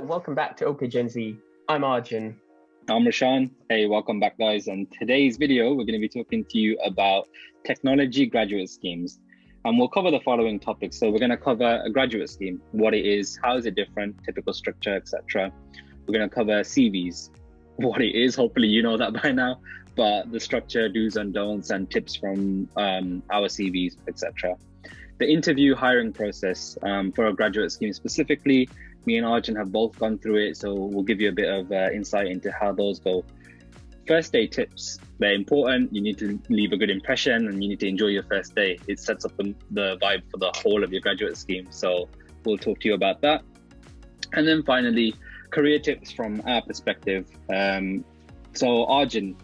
welcome back to OK Gen Z. I'm Arjun. I'm Rashan. Hey, welcome back, guys. And today's video, we're going to be talking to you about technology graduate schemes. And we'll cover the following topics. So we're going to cover a graduate scheme, what it is, how is it different, typical structure, etc. We're going to cover CVs, what it is. Hopefully you know that by now, but the structure, do's and don'ts, and tips from our CVs, etc. The interview hiring process for a graduate scheme specifically, me and Arjun have both gone through it, so we'll give you a bit of insight into how those go. First day tips, they're important. You need to leave a good impression and you need to enjoy your first day. It sets up the vibe for the whole of your graduate scheme. So we'll talk to you about that. And then finally, career tips from our perspective. So Arjun,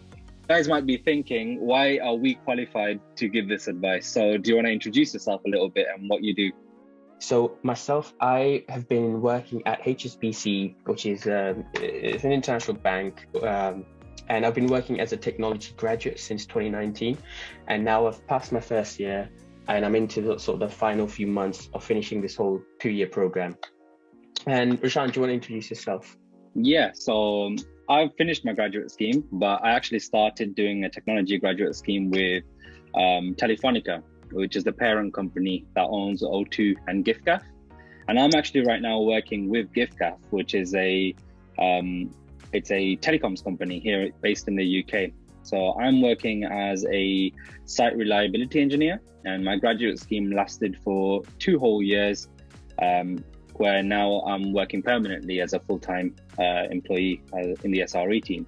guys might be thinking, why are we qualified to give this advice? So do you want to introduce yourself a little bit and what you do? So myself, I have been working at HSBC, which is it's an international bank. And I've been working as a technology graduate since 2019. And now I've passed my first year and I'm into the final few months of finishing this whole 2-year program. And Rashan, do you want to introduce yourself? Yeah, so I've finished my graduate scheme, but I actually started doing a technology graduate scheme with Telefonica, which is the parent company that owns O2 and giffgaff. And I'm actually right now working with giffgaff, which is it's a telecoms company here based in the UK. So I'm working as a site reliability engineer, and my graduate scheme lasted for 2 whole years, where now I'm working permanently as a full-time employee in the SRE team.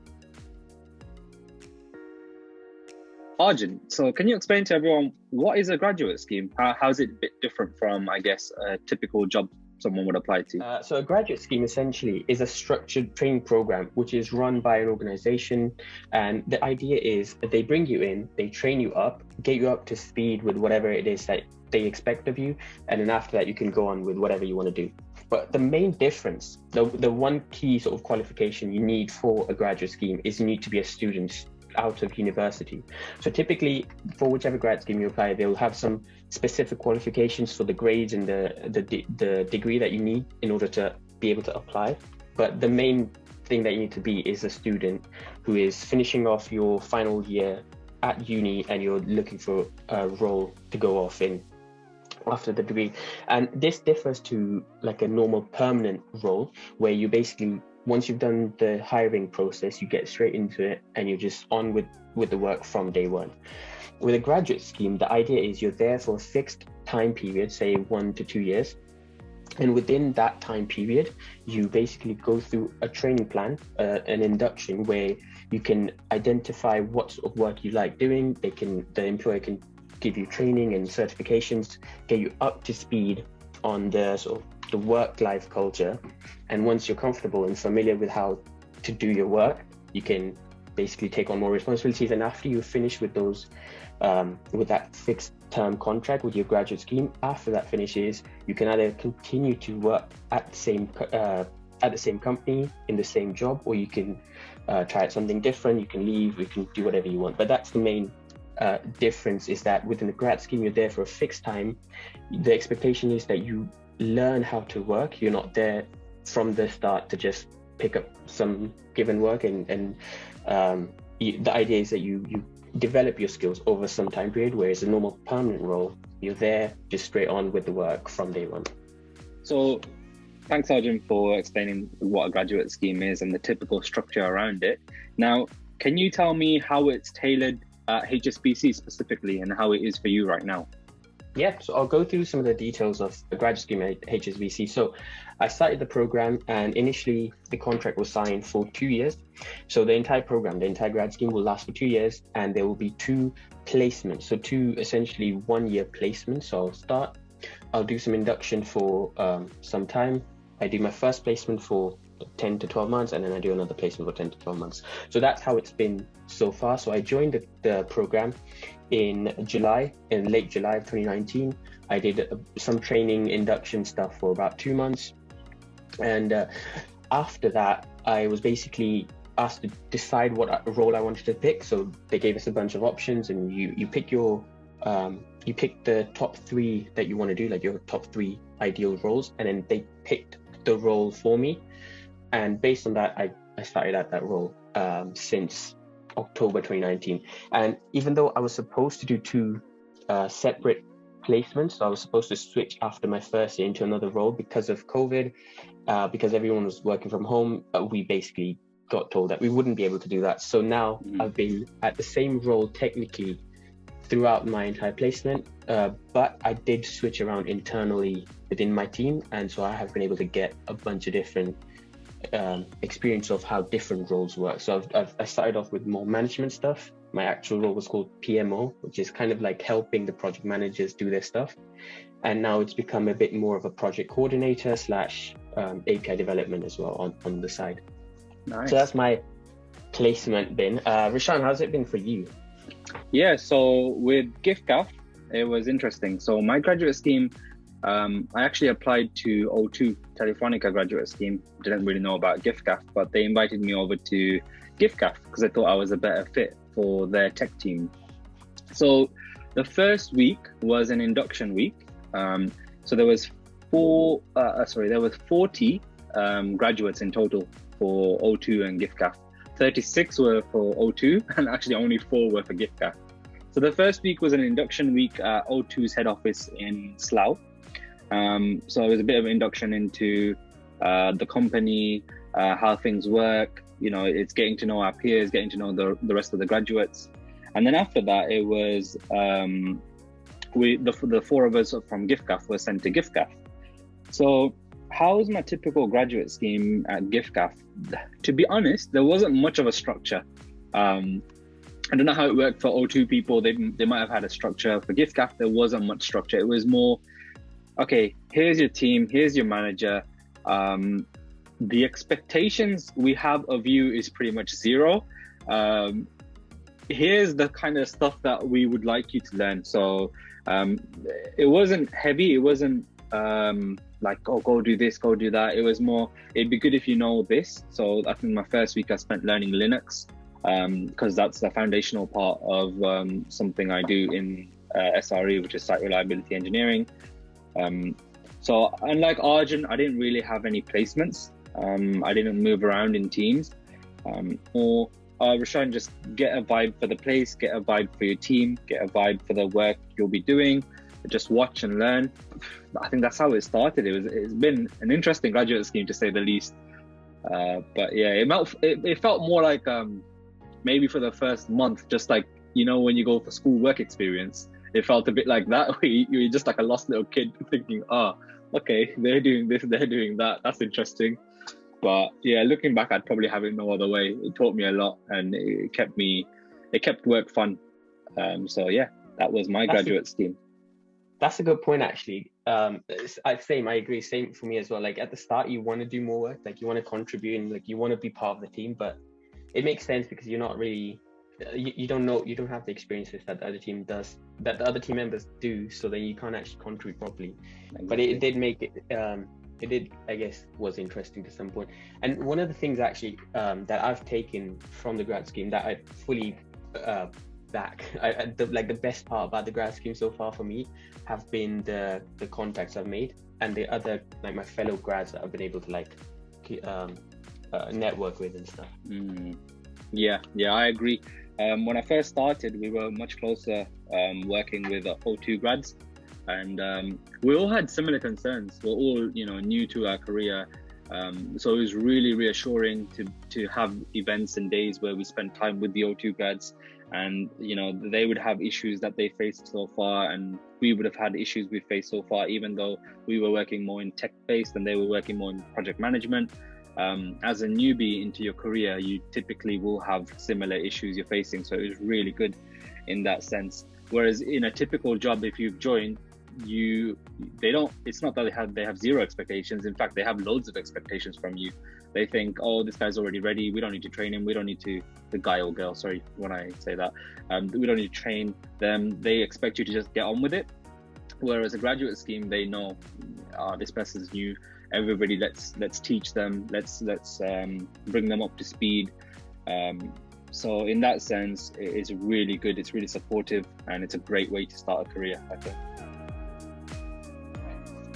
Arjun, so can you explain to everyone, what is a graduate scheme? How is it a bit different from, I guess, a typical job someone would apply to? So a graduate scheme essentially is a structured training program which is run by an organization, and the idea is that they bring you in, they train you up, get you up to speed with whatever it is that they expect of you, and then after that you can go on with whatever you want to do. But the main difference, the one key sort of qualification you need for a graduate scheme is you need to be a student out of university. So typically for whichever grad scheme you apply, they'll have some specific qualifications for the grades and the degree that you need in order to be able to apply. But the main thing that you need to be is a student who is finishing off your final year at uni and you're looking for a role to go off in after the degree. And this differs to like a normal permanent role where you basically, once you've done the hiring process, you get straight into it and you're just on with the work from day one. With a graduate scheme, the idea is you're there for a fixed time period, say 1 to 2 years. And within that time period, you basically go through a training plan, an induction where you can identify what sort of work you like doing. The employer can give you training and certifications, get you up to speed on the sort of the work-life culture. And once you're comfortable and familiar with how to do your work, you can basically take on more responsibilities. And after you finish with those, with that fixed term contract with your graduate scheme, after that finishes, you can either continue to work at the same company in the same job, or you can try out something different. You can leave, you can do whatever you want. But that's the main difference, is that within the grad scheme, you're there for a fixed time. The expectation is that you learn how to work. You're not there from the start to just pick up some given work, and the idea is that you develop your skills over some time period, whereas a normal permanent role, you're there just straight on with the work from day one. So thanks, Arjun, for explaining what a graduate scheme is and the typical structure around it. Now, can you tell me how it's tailored at HSBC specifically and how it is for you right now? Yeah, so I'll go through some of the details of the graduate scheme at HSBC. So I started the program, and initially the contract was signed for 2 years. So the entire program, the entire grad scheme will last for 2 years, and there will be 2 placements. So 2 essentially 1-year placements. So I'll do some induction for some time. I do my first placement for 10 to 12 months, and then I do another placement for 10 to 12 months. So that's how it's been so far. So I joined the program in late July of 2019. I did some training induction stuff for about 2 months. And after that, I was basically asked to decide what role I wanted to pick. So they gave us a bunch of options, and you pick the top 3 that you want to do, like your top 3 ideal roles. And then they picked the role for me. And based on that, I started at that role since October 2019. And even though I was supposed to do two separate placements, so I was supposed to switch after my first year into another role, because of COVID, because everyone was working from home, we basically got told that we wouldn't be able to do that. So now I've been at the same role technically throughout my entire placement, but I did switch around internally within my team, and so I have been able to get a bunch of different experience of how different roles work. So I started off with more management stuff. My actual role was called PMO, which is kind of like helping the project managers do their stuff. And now it's become a bit more of a project coordinator slash API development as well on the side. Nice. So that's my placement been. Rishan, how's it been for you? Yeah, so with giffgaff, it was interesting. So my graduate scheme, I actually applied to O2 Telefonica graduate scheme. Didn't really know about giffgaff, but they invited me over to giffgaff because I thought I was a better fit for their tech team. So the first week was an induction week. So there was 40 graduates in total for O2 and giffgaff. 36 were for O2 and actually only 4 were for giffgaff. So the first week was an induction week at O2's head office in Slough. So it was a bit of an induction into the company, how things work. You know, it's getting to know our peers, getting to know the rest of the graduates. And then after that, it was the 4 of us from giffgaff were sent to giffgaff. So how's my typical graduate scheme at giffgaff? To be honest, there wasn't much of a structure. I don't know how it worked for O2 people. They might have had a structure. For giffgaff, there wasn't much structure. It was more, okay, here's your team, here's your manager. The expectations we have of you is pretty much zero. Here's the kind of stuff that we would like you to learn. So it wasn't heavy. It wasn't like, oh, go do this, go do that. It was more, it'd be good if you know this. So I think my first week I spent learning Linux, because that's the foundational part of something I do in SRE, which is Site Reliability Engineering. So unlike Arjun, I didn't really have any placements. I didn't move around in teams. Or Rashan, just get a vibe for the place, get a vibe for your team, get a vibe for the work you'll be doing. Just watch and learn. I think that's how it started. It's been an interesting graduate scheme, to say the least. But yeah, it felt more like maybe for the first month, just like, you know, when you go for school work experience, it felt a bit like that. You're just like a lost little kid thinking, oh, okay, they're doing this, they're doing that. That's interesting. But yeah, looking back, I'd probably have it no other way. It taught me a lot, and it kept work fun. So yeah, that was my graduate scheme. That's a good point, actually. I agree. Same for me as well. Like at the start, you want to do more work, like you want to contribute and like you want to be part of the team, but it makes sense because you're not really, you don't have the experiences that the other team does, that the other team members do. So then you can't actually contribute properly. Exactly. But it did make it, I guess, was interesting to some point. And one of the things actually that I've taken from the grad scheme that I fully back, the best part about the grad scheme so far for me have been the contacts I've made and the other, like my fellow grads that I've been able to network with and stuff. Yeah, I agree. When I first started, we were much closer working with O2 grads, and we all had similar concerns. We're all, you know, new to our career. So it was really reassuring to have events and days where we spent time with the O2 grads, and you know, they would have issues that they faced so far, and we would have had issues we faced so far, even though we were working more in tech based and they were working more in project management. As a newbie into your career, you typically will have similar issues you're facing, so it was really good in that sense. Whereas in a typical job, if you've joined, it's not that they have zero expectations. In fact, they have loads of expectations from you. They think, oh, this guy's already ready, we don't need to train him, we don't need to, the guy or girl, sorry when I say that, we don't need to train them. They expect you to just get on with it. Whereas a graduate scheme, they know, this person's new, everybody, let's teach them, let's bring them up to speed. So in that sense, it's really good, it's really supportive, and it's a great way to start a career, I think.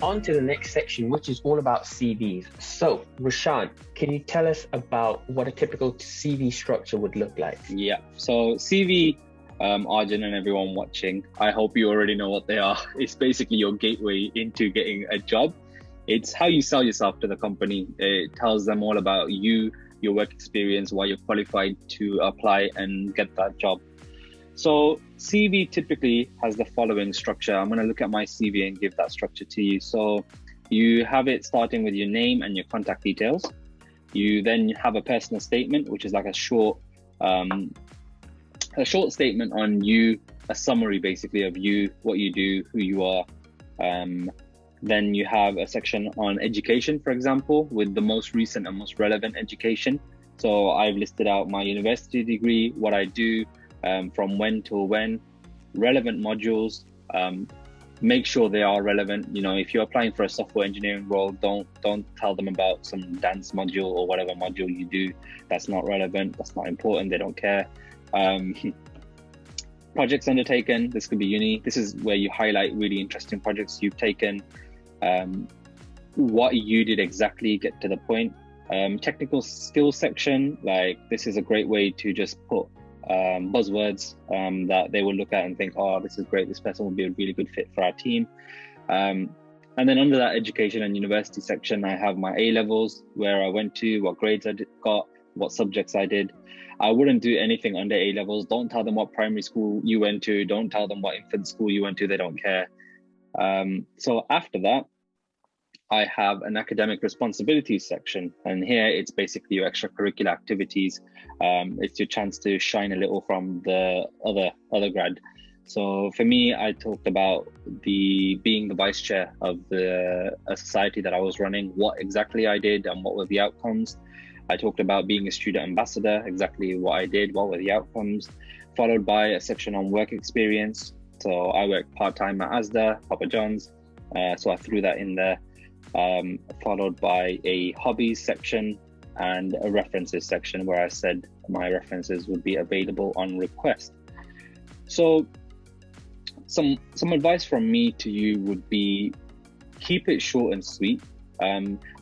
on to the next section, which is all about CVs. So, Rashan, can you tell us about what a typical CV structure would look like? Yeah, so CV, Arjun and everyone watching, I hope you already know what they are. It's basically your gateway into getting a job. It's how you sell yourself to the company. It tells them all about you, your work experience, why you're qualified to apply and get that job. So CV typically has the following structure. I'm going to look at my CV and give that structure to you. So you have it starting with your name and your contact details. You then have a personal statement, which is like a short statement on you, a summary basically of you, what you do, who you are. Then you have a section on education, for example, with the most recent and most relevant education. So I've listed out my university degree, what I do, from when to when, relevant modules. Make sure they are relevant. You know, if you're applying for a software engineering role, don't tell them about some dance module or whatever module you do. That's not relevant. That's not important. They don't care. Projects undertaken. This could be uni. This is where you highlight really interesting projects you've taken. What you did exactly, get to the point. Technical skills section, like this is a great way to just put buzzwords that they will look at and think, oh, this is great, this person will be a really good fit for our team. And then under that education and university section, I have my A-levels, where I went to, what grades I got, what subjects I did. I wouldn't do anything under A-levels. Don't tell them what primary school you went to. Don't tell them what infant school you went to. They don't care. So after that, I have an academic responsibilities section, and here it's basically your extracurricular activities. It's your chance to shine a little from the other grad. So for me, I talked about being the vice chair of a society that I was running, what exactly I did and what were the outcomes. I talked about being a student ambassador, exactly what I did, what were the outcomes, followed by a section on work experience. So I work part-time at Asda, Papa John's, so I threw that in there. Followed by a hobbies section and a references section, where I said my references would be available on request. So some advice from me to you would be, keep it short and sweet.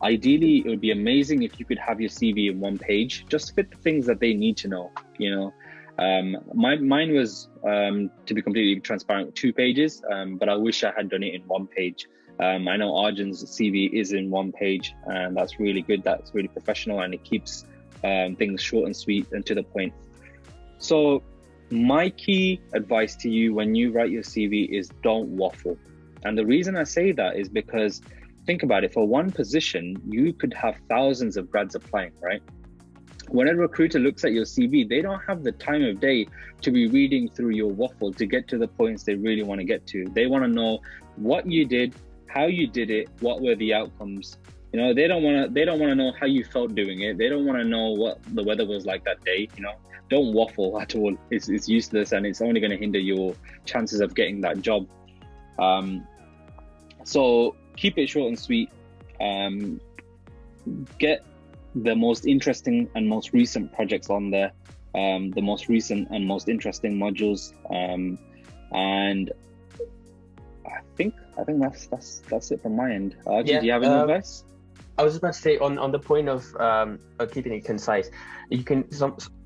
Ideally, it would be amazing if you could have your CV in one page, just fit the things that they need to know, you know. Mine was, to be completely transparent, 2 pages, but I wish I had done it in 1 page. I know Arjun's CV is in 1 page, and that's really good. That's really professional, and it keeps things short and sweet and to the point. So my key advice to you when you write your CV is don't waffle. And the reason I say that is because, think about it, for one position, you could have thousands of grads applying, right? When a recruiter looks at your CV, they don't have the time of day to be reading through your waffle to get to the points they really want to get to. They want to know what you did, how you did it, what were the outcomes. You know, they don't want to know how you felt doing it. They don't want to know what the weather was like that day. You know, don't waffle at all. It's useless, and it's only going to hinder your chances of getting that job. So keep it short and sweet. Get the most interesting and most recent projects on there, the most recent and most interesting modules, and I think that's it from my end. Do you have any advice? I was about to say on the point of keeping it concise, you can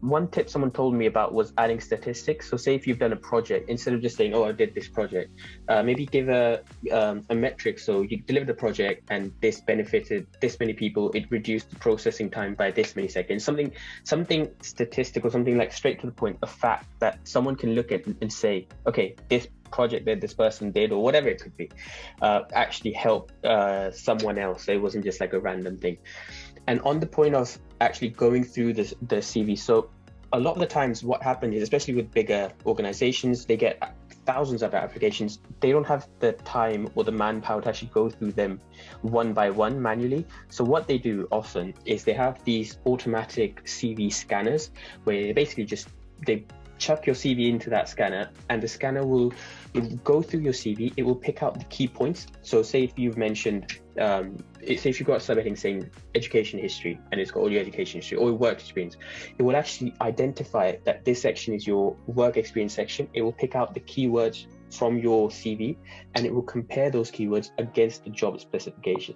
one tip someone told me about was adding statistics. So say if you've done a project, instead of just saying, oh, I did this project, maybe give a metric. So you delivered the project and this benefited this many people, it reduced the processing time by this many seconds, something statistical, something like straight to the point, a fact that someone can look at and say, okay, this project that this person did, or whatever it could be, actually helped someone else. So it wasn't just like a random thing. And on the point of actually going through the CV, so a lot of the times what happens is, especially with bigger organizations, they get thousands of applications. They don't have the time or the manpower to actually go through them one by one manually. So what they do often is they have these automatic CV scanners, where basically they chuck your CV into that scanner, and the scanner will go through your CV. It will pick out the key points. So say if you've mentioned, say if you've got a subheading saying education history, and it's got all your education history or work experience, it will actually identify that this section is your work experience section. It will pick out the keywords from your CV, and it will compare those keywords against the job specification.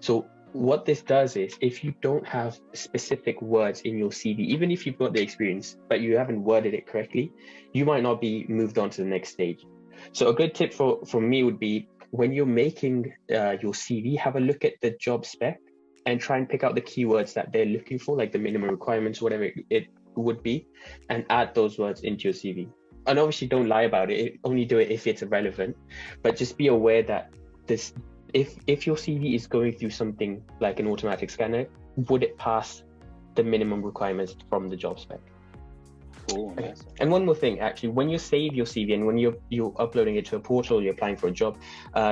So what this does is, if you don't have specific words in your CV, even if you've got the experience, but you haven't worded it correctly, you might not be moved on to the next stage. So a good tip for me would be, when you're making your CV, have a look at the job spec and try and pick out the keywords that they're looking for, like the minimum requirements, whatever it would be, and add those words into your CV. And obviously don't lie about it, only do it if it's relevant, but just be aware that this, if your CV is going through something like an automatic scanner, would it pass the minimum requirements from the job spec? Cool. Nice. And one more thing, actually, when you save your CV and when you're uploading it to a portal, you're applying for a job,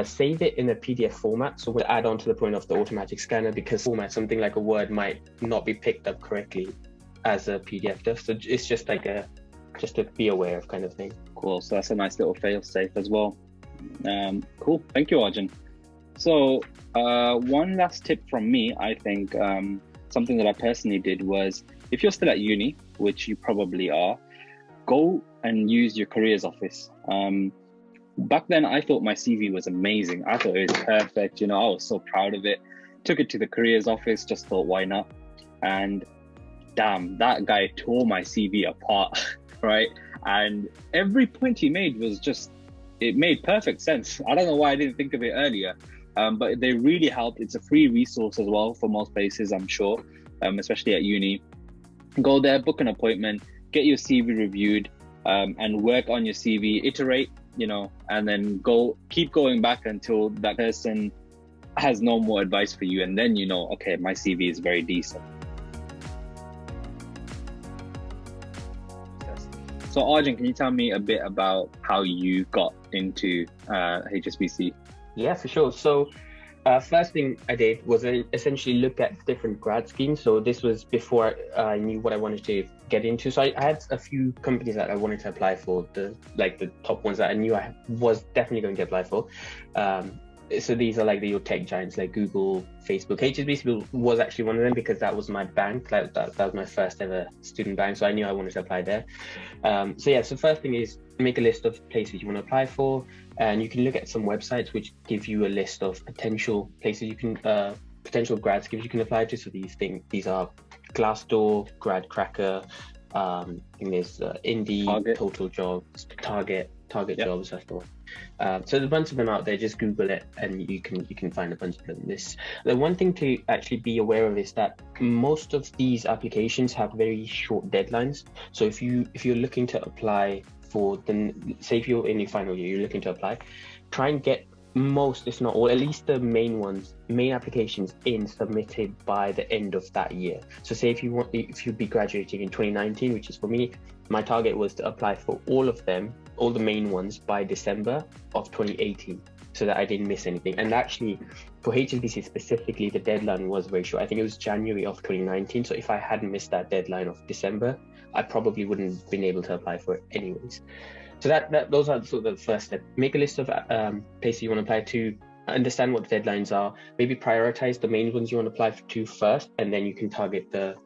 save it in a PDF format. So we'll add on to the point of the automatic scanner, because format, something like a Word might not be picked up correctly as a PDF does. So it's just like just to be aware of kind of thing. Cool. So that's a nice little fail safe as well. Cool. Thank you, Arjun. So one last tip from me, I think something that I personally did was, if you're still at uni, which you probably are, go and use your careers office. Back then, I thought my CV was amazing. I thought it was perfect. You know, I was so proud of it. Took it to the careers office, just thought, why not? And damn, that guy tore my CV apart, right? And every point he made was just, it made perfect sense. I don't know why I didn't think of it earlier, but they really helped. It's a free resource as well for most places, I'm sure, especially at uni. Go there, book an appointment, get your CV reviewed, and work on your CV, iterate, you know, and then keep going back until that person has no more advice for you. And then you know, okay, my CV is very decent. So Arjun, can you tell me a bit about how you got into HSBC? Yeah, for sure. So first thing I did was essentially look at different grad schemes. So this was before I knew what I wanted to get into. So I had a few companies that I wanted to apply for, the top ones that I knew I was definitely going to apply for. So these are like your tech giants like Google, Facebook. HSBC was actually one of them, because that was my bank. That was my first ever student bank. So I knew I wanted to apply there. So first thing is make a list of places you want to apply for. And you can look at some websites which give you a list of potential places you can, potential grad schemes you can apply to. So these are Glassdoor, GradCracker, I think there's Indeed, Target. Total Jobs, Target Yep. Jobs, that's the one. So there's a bunch of them out there. Just Google it and you can find a bunch of them. The one thing to actually be aware of is that most of these applications have very short deadlines. So if you're looking to apply for say if you're in your final year, you're looking to apply, try and get most, if not all, at least the main applications submitted by the end of that year. So say if you'd be graduating in 2019, which is for me, my target was to apply for all of them, all the main ones, by December of 2018, so that I didn't miss anything. And actually for HSBC specifically, the deadline was very short. I think it was January of 2019. So if I hadn't missed that deadline of December, I probably wouldn't have been able to apply for it anyways. So those are sort of the first step. Make a list of places you want to apply to, understand what the deadlines are, maybe prioritize the main ones you want to apply to first, and then you can target the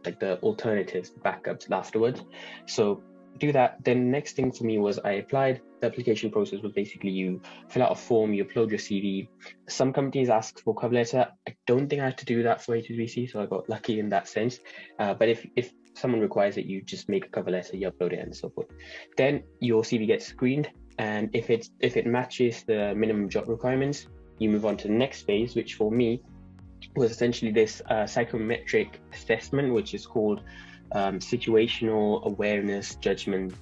alternatives, the backups afterwards. So do that. Then next thing for me was I applied. The application process was basically you fill out a form, you upload your CV. Some companies ask for cover letter. I don't think I had to do that for HSBC, so I got lucky in that sense. But if someone requires it, you just make a cover letter, you upload it, and so forth. Psy your CV gets screened, and if it matches the minimum job requirements, you move on to the next phase, which for me was essentially this psychometric assessment, which is called situational awareness judgment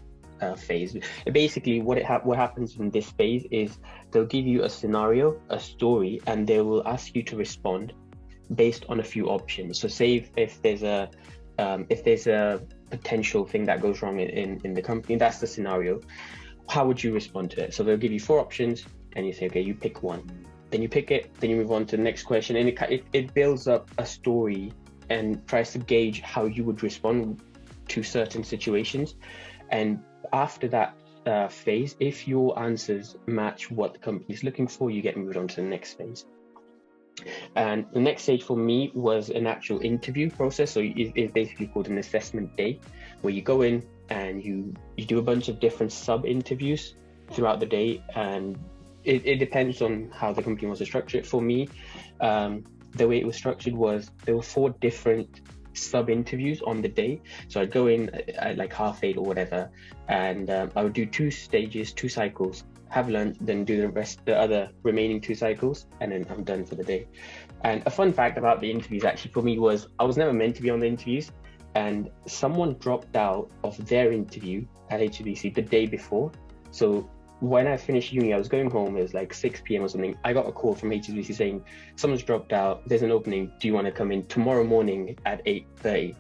phase. Basically, what happens in this phase is they'll give you a scenario, a story, and they will ask you to respond based on a few options. So say if there's a potential thing that goes wrong in the company, that's the scenario. How would you respond to it? So they'll give you 4 options, and you say, okay, you pick one. Then you pick it, then you move on to the next question, and it builds up a story and tries to gauge how you would respond to certain situations. And after that phase, if your answers match what the company is looking for, you get moved on to the next phase. And the next stage for me was an actual interview process. So it's basically called an assessment day, where you go in and you do a bunch of different sub interviews throughout the day, and it depends on how the company wants to structure it. For me, the way it was structured was there were 4 different sub interviews on the day. So I'd go in at like 8:30 or whatever, and I would do 2 stages, 2 cycles, have lunch, then do the other remaining 2 cycles, and then I'm done for the day. And a fun fact about the interviews actually for me was I was never meant to be on the interviews, and someone dropped out of their interview at HSBC the day before. So when I finished uni, I was going home, it was like 6 p.m. or something. I got a call from HSBC saying, someone's dropped out, there's an opening, do you want to come in tomorrow morning at 8:30?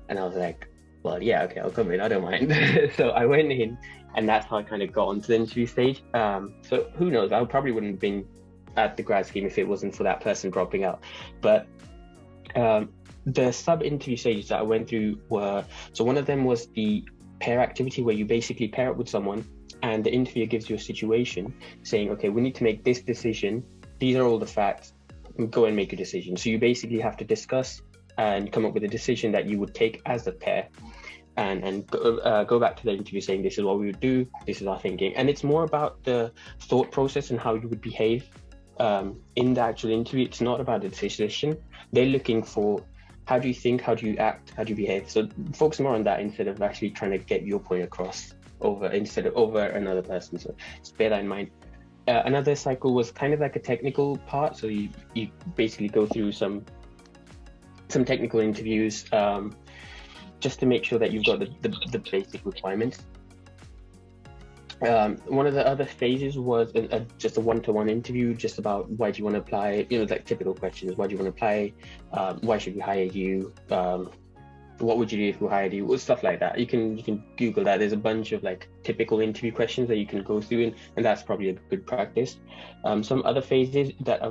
And I was like, well, yeah, okay, I'll come in, I don't mind. So I went in, and that's how I kind of got onto the interview stage. So who knows, I probably wouldn't have been at the grad scheme if it wasn't for that person dropping out. But the sub-interview stages that I went through were, so one of them was the pair activity, where you basically pair up with someone, and the interviewer gives you a situation saying, okay, we need to make this decision. These are all the facts. Go and make a decision. So you basically have to discuss and come up with a decision that you would take as a pair, and go back to the interview saying, this is what we would do, this is our thinking. And it's more about the thought process and how you would behave in the actual interview. It's not about the decision. They're looking for, how do you think, how do you act, how do you behave? So focus more on that instead of actually trying to get your point across over another person. So just bear that in mind. Another cycle was kind of like a technical part. So you basically go through some technical interviews just to make sure that you've got the basic requirements. One of the other phases was just a one-to-one interview, just about why do you want to apply, like typical questions. Why do you want to apply? Why should we hire you? What would you do if we hired you? Stuff like that. You can Google that. There's a bunch of like typical interview questions that you can go through, and that's probably a good practice. Some other phases that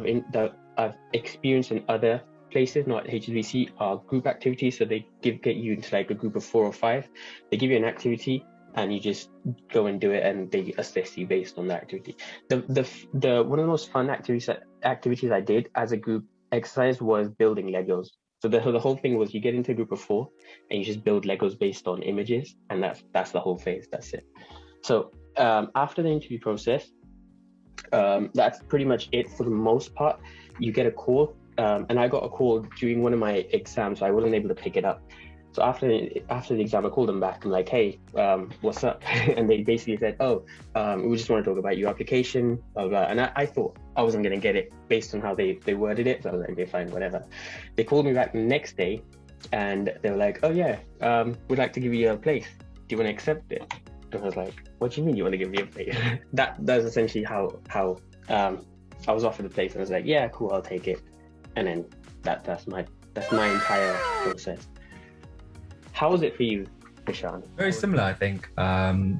I've experienced in other places, not HSBC, are group activities. So they get you into like a group of 4 or 5. They give you an activity, and you just go and do it, and they assess you based on that activity. The one of the most fun activities I did as a group exercise was building Legos. So the whole thing was you get into a group of 4 and you just build Legos based on images, and that's the whole phase. That's it. So after the interview process, that's pretty much it for the most part. You get a call, and I got a call during one of my exams, so I wasn't able to pick it up. So after the exam, I called them back. I'm like, hey, what's up? And they basically said, we just want to talk about your application, blah, blah. And I thought I wasn't going to get it based on how they worded it. So I was like, okay, fine, whatever. They called me back the next day, and they were like, oh yeah, we'd like to give you a place. Do you want to accept it? And I was like, what do you mean you want to give me a place? That's essentially how I was offered the place. And I was like, yeah, cool, I'll take it. And then that's my entire process. How was it for you, Ishan? Very similar, I think.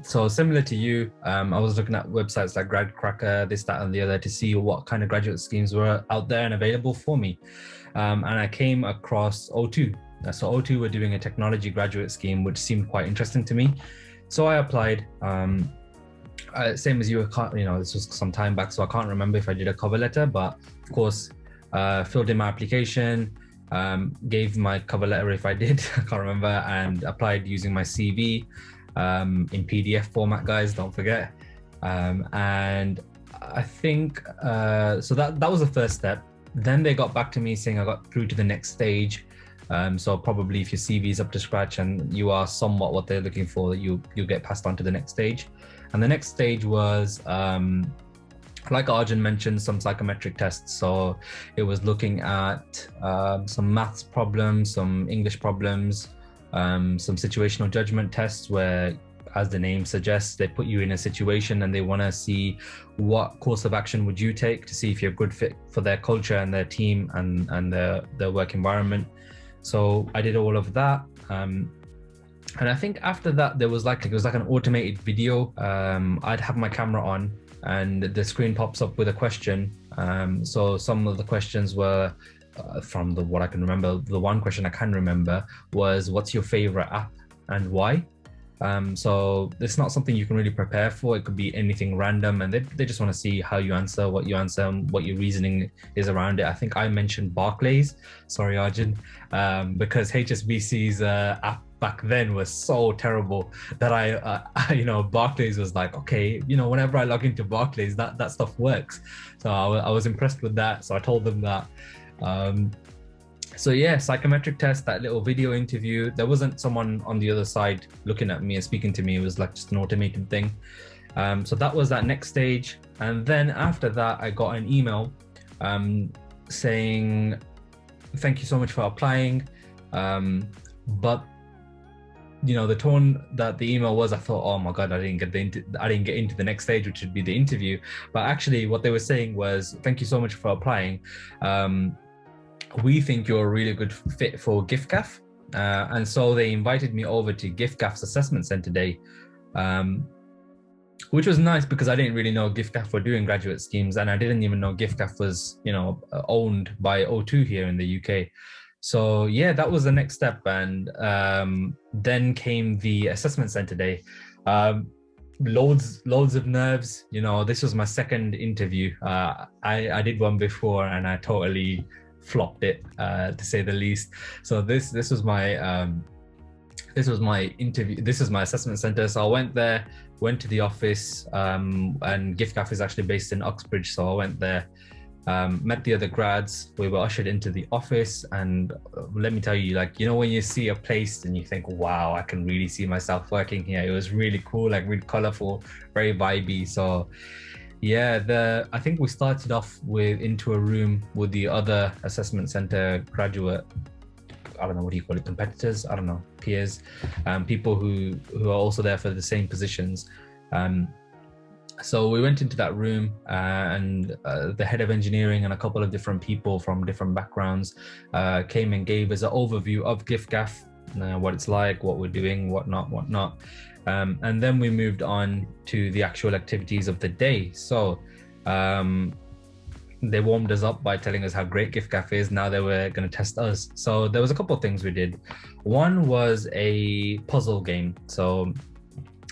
So similar to you, I was looking at websites like GradCracker, this, that, and the other to see what kind of graduate schemes were out there and available for me. And I came across O2. So O2 were doing a technology graduate scheme, which seemed quite interesting to me. So I applied. Same as you, this was some time back, so I can't remember if I did a cover letter, but of course, filled in my application, gave my cover letter if I did, I can't remember, and applied using my CV in PDF format, guys, don't forget. And I think, so that was the first step. Then they got back to me saying I got through to the next stage. So probably if your CV is up to scratch and you are somewhat what they're looking for, you'll get passed on to the next stage. And the next stage was, like Arjun mentioned, some psychometric tests. So it was looking at some maths problems, some English problems, some situational judgment tests where, as the name suggests, they put you in a situation and they want to see what course of action would you take to see if you're a good fit for their culture and their team and their work environment. So I did all of that. And I think after that, it was like an automated video. I'd have my camera on and the screen pops up with a question. So some of the questions were from what I can remember. The one question I can remember was, what's your favorite app and why? So it's not something you can really prepare for. It could be anything random, and they just want to see how you answer, what you answer, and what your reasoning is around it. I think I mentioned Barclays, sorry Arjun, because HSBC's app back then was so terrible that Barclays was like, okay, whenever I log into Barclays, that stuff works. So I was impressed with that. So I told them that. So yeah, psychometric test, that little video interview. There wasn't someone on the other side looking at me and speaking to me. It was like just an automated thing. So that was that next stage. And then after that, I got an email saying, thank you so much for applying. But the tone that the email was, I thought, oh my God, I didn't get into the next stage, which would be the interview. But actually what they were saying was, thank you so much for applying. We think you're a really good fit for giffgaff. And so they invited me over to giffgaff's assessment center day, which was nice because I didn't really know giffgaff were doing graduate schemes, and I didn't even know giffgaff was, owned by O2 here in the UK. So yeah, that was the next step. And then came the assessment center day. Loads of nerves. This was my second interview. I did one before and I totally flopped it, to say the least. So this was my interview. This is my assessment center. So I went to the office, and giffgaff is actually based in Uxbridge. So I went there, met the other grads. We were ushered into the office, and let me tell you, when you see a place and you think, wow, I can really see myself working here. It was really cool, really colorful, very vibey. So yeah, I think we started off into a room with the other assessment center graduate, I don't know, what do you call it, competitors, I don't know, peers, people who are also there for the same positions. So we went into that room, and the head of engineering and a couple of different people from different backgrounds came and gave us an overview of giffgaff, what it's like, what we're doing, whatnot. And then we moved on to the actual activities of the day. So they warmed us up by telling us how great giffgaff is. Now they were going to test us. So there was a couple of things we did. One was a puzzle game. So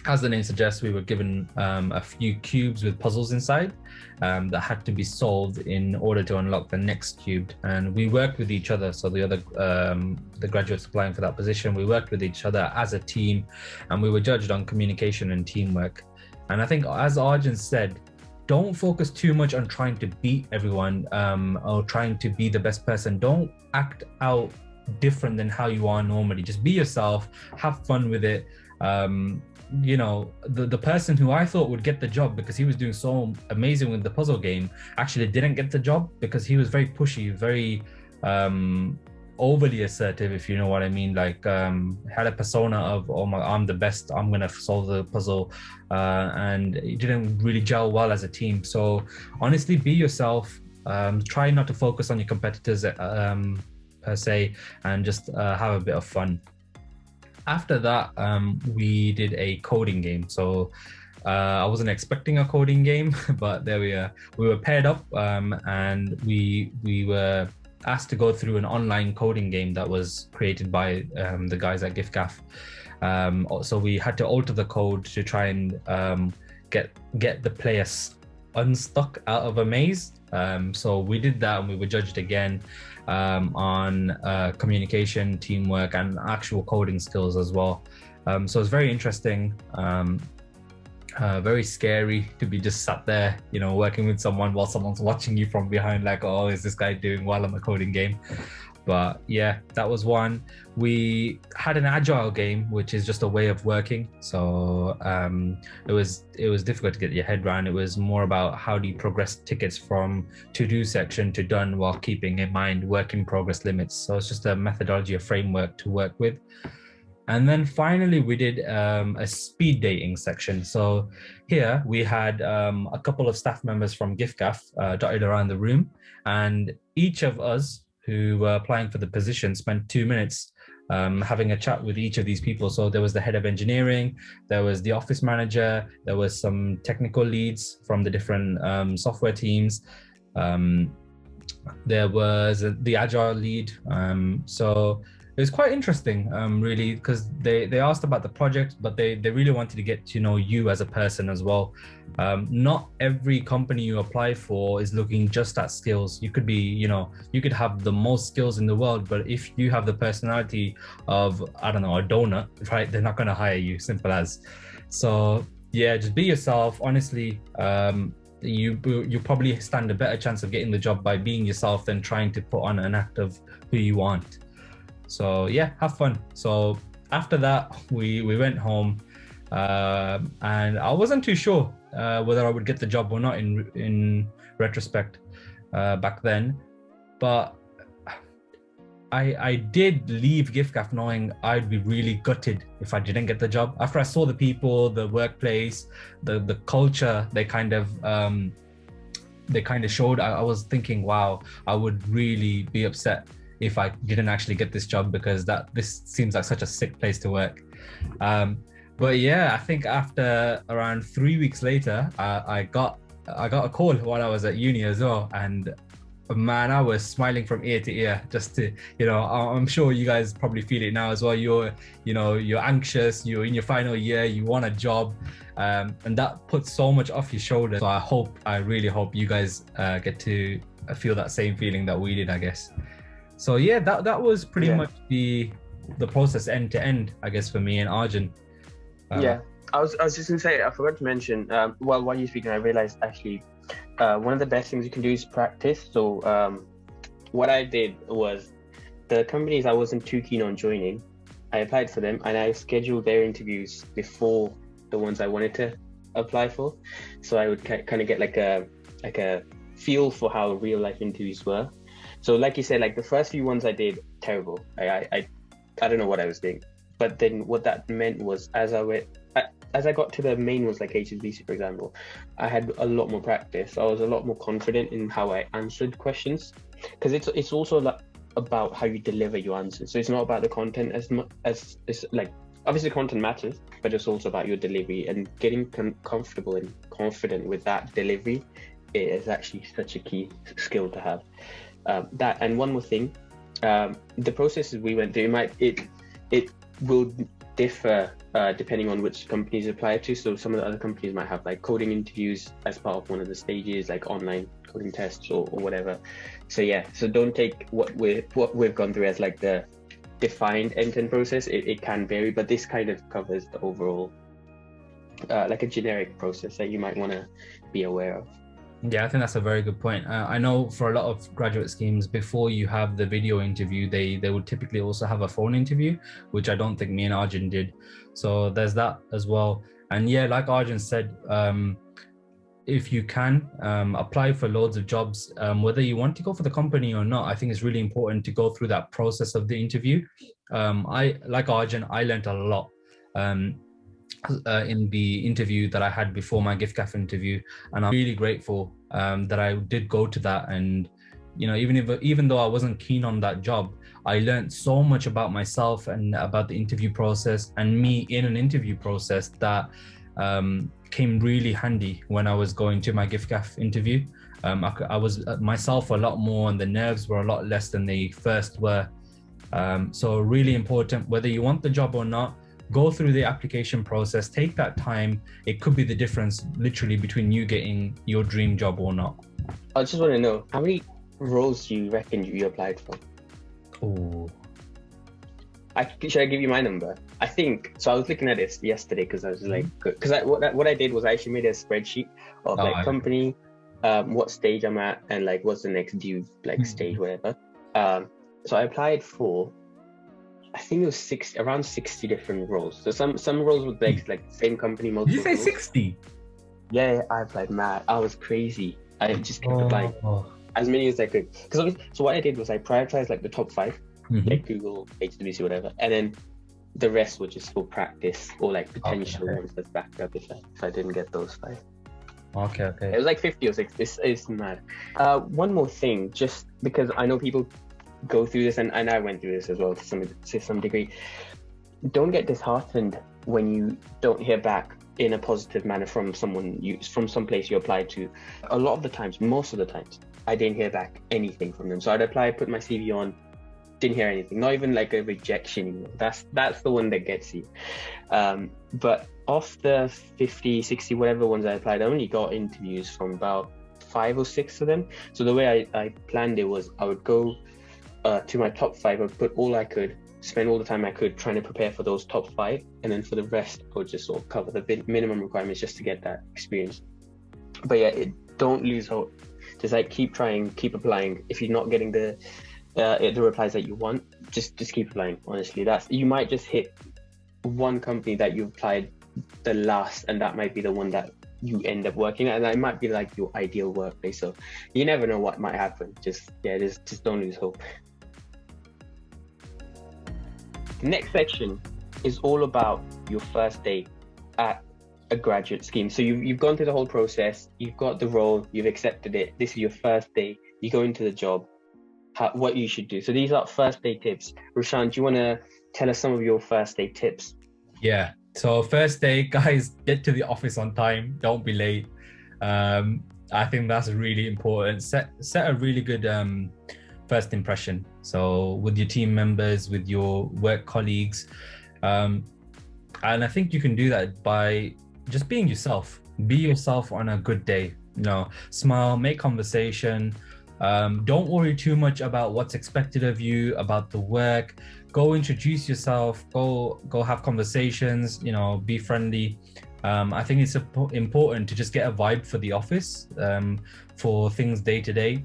as the name suggests, we were given a few cubes with puzzles inside that had to be solved in order to unlock the next cube. And we worked with each other. So the other the graduates applying for that position, we worked with each other as a team, and we were judged on communication and teamwork. And I think, as Arjun said, don't focus too much on trying to beat everyone or trying to be the best person. Don't act out different than how you are normally. Just be yourself, have fun with it. The person who I thought would get the job because he was doing so amazing with the puzzle game actually didn't get the job because he was very pushy, very overly assertive, if you know what I mean. Had a persona of, oh my, I'm the best, I'm gonna solve the puzzle, and it didn't really gel well as a team. So honestly, be yourself. Try not to focus on your competitors per se, and just have a bit of fun. After that, we did a coding game. So I wasn't expecting a coding game, but there we are. We were paired up, and we were asked to go through an online coding game that was created by the guys at giffgaff. So we had to alter the code to try and get the players unstuck out of a maze. So we did that, and we were judged again on communication, teamwork, and actual coding skills as well. So it's very interesting, very scary to be just sat there, working with someone while someone's watching you from behind, like, oh, is this guy doing well on the coding game? But yeah, that was one. We had an agile game, which is just a way of working. So it was difficult to get your head around. It was more about how do you progress tickets from to-do section to done while keeping in mind work in progress limits. So it's just a methodology, a framework to work with. And then finally, we did a speed dating section. So here we had a couple of staff members from giffgaff dotted around the room, and each of us who were applying for the position spent 2 minutes having a chat with each of these people. So there was the head of engineering, there was the office manager, there was some technical leads from the different software teams. There was the agile lead. So it was quite interesting, really, because they asked about the project, but they really wanted to get to know you as a person as well. Not every company you apply for is looking just at skills. You could be, you could have the most skills in the world, but if you have the personality of, I don't know, a donut, right, they're not going to hire you, simple as. So yeah, just be yourself. Honestly, you probably stand a better chance of getting the job by being yourself than trying to put on an act of who you want. So yeah, have fun. So after that, we went home, and I wasn't too sure whether I would get the job or not in retrospect back then, but I did leave giffgaff knowing I'd be really gutted if I didn't get the job. After I saw the people, the workplace, the culture they kind of showed, I was thinking, wow, I would really be upset if I didn't actually get this job, because this seems like such a sick place to work. But yeah, I think after around 3 weeks later, I got a call while I was at uni as well, and man, I was smiling from ear to ear. Just to, I'm sure you guys probably feel it now as well. You're anxious, you're in your final year, you want a job, and that puts so much off your shoulders. So I really hope you guys get to feel that same feeling that we did, I guess. So yeah, that was pretty much the process end to end, I guess, for me and Arjun. Yeah, I was just gonna say, I forgot to mention, while you're speaking, I realized actually one of the best things you can do is practice. So what I did was, the companies I wasn't too keen on joining, I applied for them and I scheduled their interviews before the ones I wanted to apply for. So I would kind of get like a feel for how real life interviews were. So like you said, like the first few ones I did, terrible. I don't know what I was doing. But then what that meant was, as I got to the main ones like HSBC, for example, I had a lot more practice. I was a lot more confident in how I answered questions, because it's also about how you deliver your answers. So it's not about the content as much as it's like, obviously content matters, but it's also about your delivery, and getting comfortable and confident with that delivery is actually such a key skill to have. That, and one more thing, the processes we went through, it will differ depending on which companies apply to. So some of the other companies might have like coding interviews as part of one of the stages, like online coding tests or whatever. So yeah, so don't take what we've gone through as like the defined end-to-end process. It can vary, but this kind of covers the overall like a generic process that you might want to be aware of. Yeah, I think that's a very good point. I know for a lot of graduate schemes, before you have the video interview, they would typically also have a phone interview, which I don't think me and Arjun did. So there's that as well. And yeah, like Arjun said, if you can apply for loads of jobs, whether you want to go for the company or not, I think it's really important to go through that process of the interview. Like Arjun, I learned a lot in the interview that I had before my giffgaff interview, and I'm really grateful that I did go to that. And even though I wasn't keen on that job, I learned so much about myself and about the interview process and me in an interview process that came really handy when I was going to my giffgaff interview. I was myself a lot more, and the nerves were a lot less than they first were. So really important, whether you want the job or not, go through the application process, take that time. It could be the difference literally between you getting your dream job or not. I just want to know, how many roles do you reckon you applied for? Oh, should I give you my number? I think so. I was looking at this yesterday because I was like, what I did was I actually made a spreadsheet of company, what stage I'm at, and like what's the next due stage, whatever. So I applied for, I think it was around 60 different roles. So some roles were like same company, multiple. Did you say 60? Yeah, I applied mad. I was crazy. I just kept applying as many as I could. So what I did was I prioritized like the top 5, like Google, HSBC, whatever, and then the rest were just for practice or like potential ones that's backed up if I didn't get those 5. Okay. It was like 50 or 60. It's mad. One more thing, just because I know people go through this, and I went through this as well to some degree. Don't get disheartened when you don't hear back in a positive manner from some place you applied to. Most of the times, I didn't hear back anything from them. So I'd apply, put my CV on, didn't hear anything, not even like a rejection email. That's the one that gets you. But of the 50, 60, whatever ones I applied, I only got interviews from about 5 or 6 of them. So the way I planned it was I would go to my top 5, I would put all I could, spend all the time I could trying to prepare for those top 5, and then for the rest I would just sort of cover the minimum requirements just to get that experience. But yeah, don't lose hope. Just like keep trying, keep applying. If you're not getting the replies that you want, just keep applying. Honestly, you might just hit one company that you applied the last, and that might be the one that you end up working at, and it might be like your ideal workplace. So you never know what might happen. Just don't lose hope. The next section is all about your first day at a graduate scheme. So you've gone through the whole process, you've got the role, you've accepted it, this is your first day, you go into the job, what you should do. So these are first day tips. Rushan, do you want to tell us some of your first day tips? Yeah, so first day, guys, get to the office on time, don't be late. I think that's really important. Set a really good first impression. So with your team members, with your work colleagues, and I think you can do that by just being yourself. Be yourself on a good day. Smile, make conversation. Don't worry too much about what's expected of you, about the work. Go introduce yourself. Go have conversations. Be friendly. I think it's important to just get a vibe for the office, for things day to day.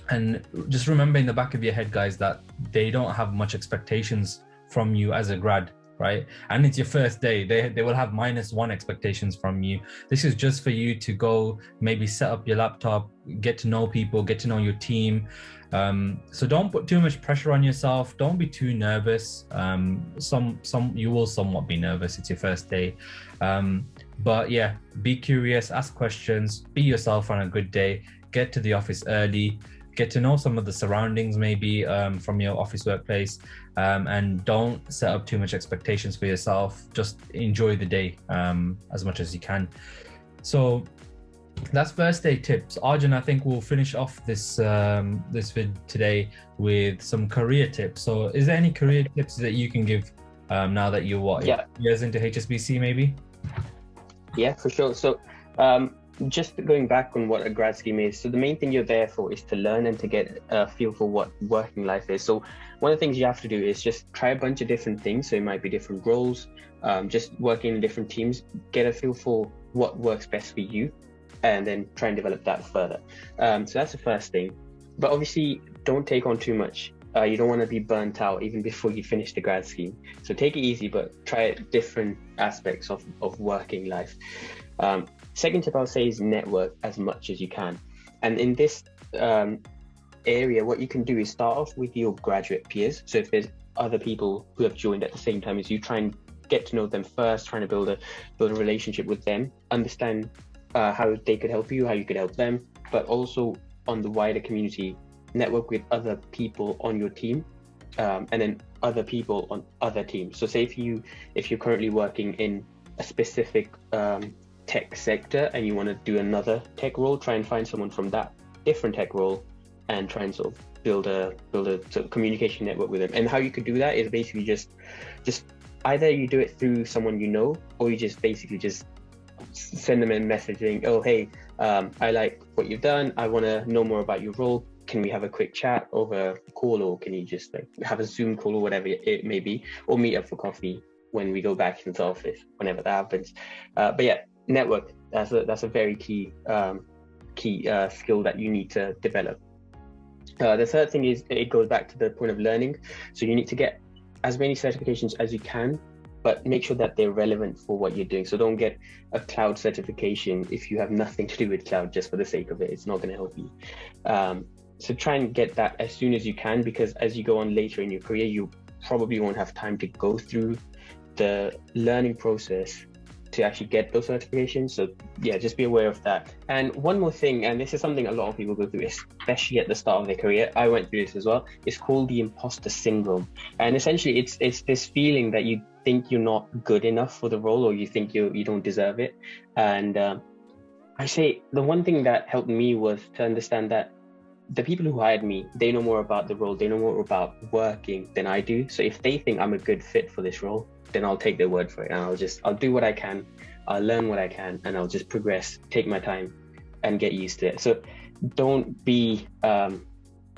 And just remember in the back of your head, guys, that they don't have much expectations from you as a grad, right? And it's your first day. They will have -1 expectations from you. This is just for you to go maybe set up your laptop, get to know people, get to know your team. So don't put too much pressure on yourself. Don't be too nervous. You will somewhat be nervous. It's your first day. But yeah, be curious, ask questions, be yourself on a good day, get to the office early, get to know some of the surroundings maybe from your office workplace, and don't set up too much expectations for yourself. Just enjoy the day as much as you can. So that's first day tips. Arjun, I think we'll finish off this vid today with some career tips. So is there any career tips that you can give now that you're years into HSBC maybe? Yeah, for sure. So just going back on what a grad scheme is, so the main thing you're there for is to learn and to get a feel for what working life is. So one of the things you have to do is just try a bunch of different things. So it might be different roles, just working in different teams, get a feel for what works best for you, and then try and develop that further. So that's the first thing. But obviously, don't take on too much. You don't want to be burnt out even before you finish the grad scheme. So take it easy, but try different aspects of working life. Second tip I would say is network as much as you can. And in this area, what you can do is start off with your graduate peers. So if there's other people who have joined at the same time as you, try and get to know them first, trying to build a relationship with them, understand how they could help you, how you could help them, but also on the wider community, network with other people on your team, and then other people on other teams. So say if you're currently working in a specific tech sector and you want to do another tech role, try and find someone from that different tech role and try and sort of build a sort of communication network with them. And how you could do that is basically just either you do it through someone you know, or you just basically just send them a message saying, oh hey, I like what you've done, I want to know more about your role, can we have a quick chat over a call, or can you just like have a Zoom call or whatever it may be, or meet up for coffee when we go back into the office, whenever that happens. But yeah, network, that's a very key skill that you need to develop. The third thing is, it goes back to the point of learning. So you need to get as many certifications as you can, but make sure that they're relevant for what you're doing. So don't get a cloud certification if you have nothing to do with cloud just for the sake of it. It's not going to help you. So try and get that as soon as you can, because as you go on later in your career, you probably won't have time to go through the learning process to actually get those certifications. So yeah, just be aware of that. And one more thing, and this is something a lot of people go through, especially at the start of their career. I went through this as well. It's called the Imposter Syndrome. And essentially it's this feeling that you think you're not good enough for the role, or you think you don't deserve it. And I say the one thing that helped me was to understand that the people who hired me, they know more about the role, they know more about working than I do. So if they think I'm a good fit for this role, then I'll take their word for it, and I'll do what I can, I'll learn what I can, and I'll just progress, take my time and get used to it. So don't be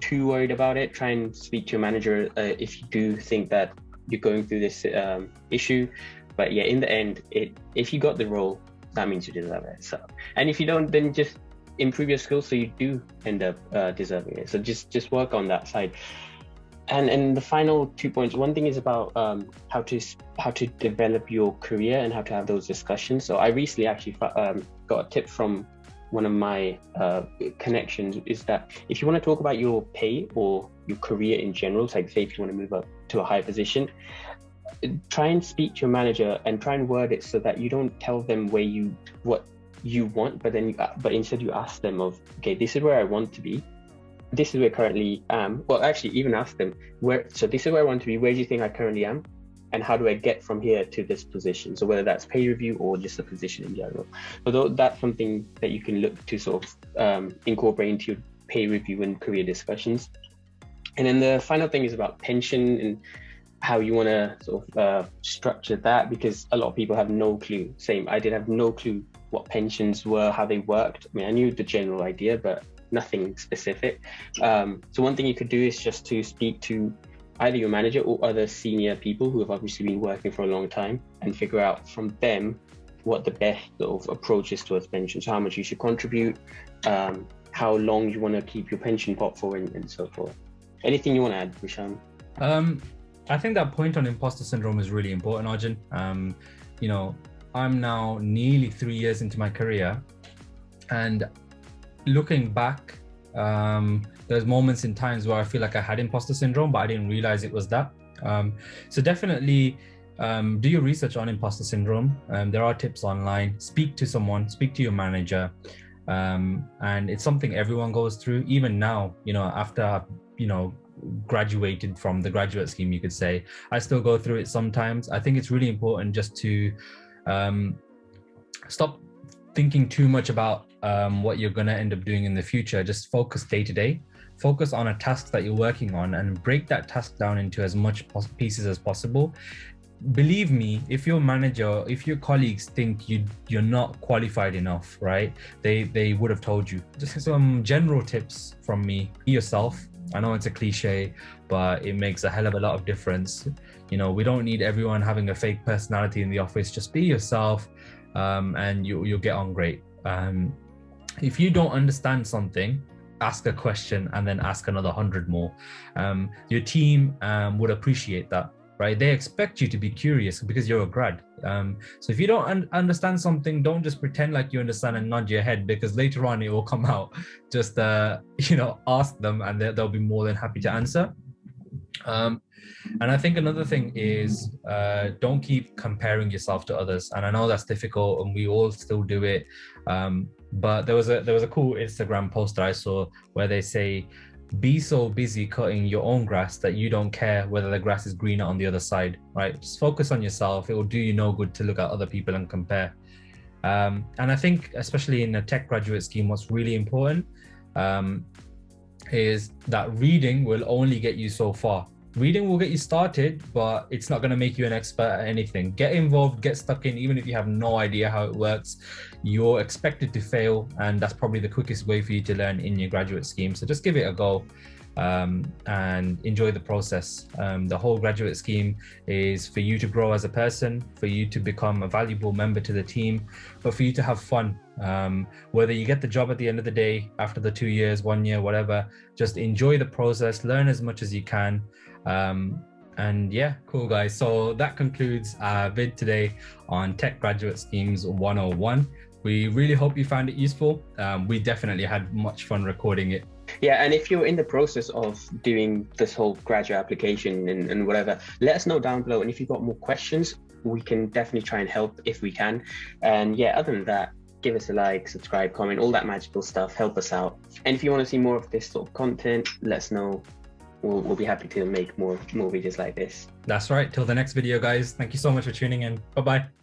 too worried about it. Try and speak to your manager if you do think that you're going through this issue. But yeah, in the end, if you got the role, that means you deserve it. So, and if you don't, then just improve your skills so you do end up deserving it. So just work on that side. And the final 2 points, one thing is about how to develop your career and how to have those discussions. So I recently actually got a tip from one of my connections, is that if you want to talk about your pay or your career in general, so like say if you want to move up to a high position, try and speak to your manager and try and word it so that you don't tell them what you want, but instead you ask them okay, this is where I want to be, this is where I currently am. Well, actually even ask them so this is where I want to be, where do you think I currently am, and how do I get from here to this position? So whether that's pay review or just a position in general. So that's something that you can look to sort of incorporate into your pay review and career discussions. And then the final thing is about pension and how you want to sort of structure that, because a lot of people have no clue. Same, I did have no clue what pensions were, how they worked. I mean, I knew the general idea, but nothing specific. So one thing you could do is just to speak to either your manager or other senior people who have obviously been working for a long time, and figure out from them what the best sort of approach is towards pensions, how much you should contribute, how long you want to keep your pension pot for, and so forth. Anything you want to add, Visham? I think that point on imposter syndrome is really important, Arjun. You know, I'm now nearly 3 years into my career, and looking back, there's moments in times where I feel like I had imposter syndrome, but I didn't realize it was that. So definitely do your research on imposter syndrome. There are tips online. Speak to someone, speak to your manager. And it's something everyone goes through. Even now, you know, after I've, graduated from the graduate scheme, you could say, I still go through it sometimes. I think it's really important just to stop thinking too much about what you're going to end up doing in the future. Just focus day to day, focus on a task that you're working on, and break that task down into as much pieces as possible. Believe me, if your manager, if your colleagues think you're not qualified enough, right, they would have told you. Just some general tips from me: be yourself. I know it's a cliche, but it makes a hell of a lot of difference. We don't need everyone having a fake personality in the office. Just be yourself, and you'll get on great. If you don't understand something, ask a question and then ask another 100 more. Your team would appreciate that, right? They expect you to be curious because you're a grad. So if you don't understand something, don't just pretend like you understand and nod your head, because later on it will come out. Just ask them, and they'll be more than happy to answer. And I think another thing is don't keep comparing yourself to others. And I know that's difficult, and we all still do it. But there was a cool Instagram post that I saw where they say, be so busy cutting your own grass that you don't care whether the grass is greener on the other side, right? Just focus on yourself. It will do you no good to look at other people and compare. And I think, especially in a tech graduate scheme, what's really important is that reading will only get you so far. Reading will get you started, but it's not going to make you an expert at anything. Get involved, get stuck in, even if you have no idea how it works. You're expected to fail, and that's probably the quickest way for you to learn in your graduate scheme. So just give it a go and enjoy the process. The whole graduate scheme is for you to grow as a person, for you to become a valuable member to the team, but for you to have fun. Whether you get the job at the end of the day, after the 2 years, 1 year, whatever, just enjoy the process, learn as much as you can. And yeah, cool guys. So that concludes our vid today on Tech Graduate Schemes 101. We really hope you found it useful. We definitely had much fun recording it. Yeah, and if you're in the process of doing this whole graduate application and whatever, let us know down below. And if you've got more questions, we can definitely try and help if we can. And yeah, other than that, give us a like, subscribe, comment, all that magical stuff. Help us out. And if you want to see more of this sort of content, let us know. We'll be happy to make more videos like this. That's right. Till the next video, guys. Thank you so much for tuning in. Bye-bye.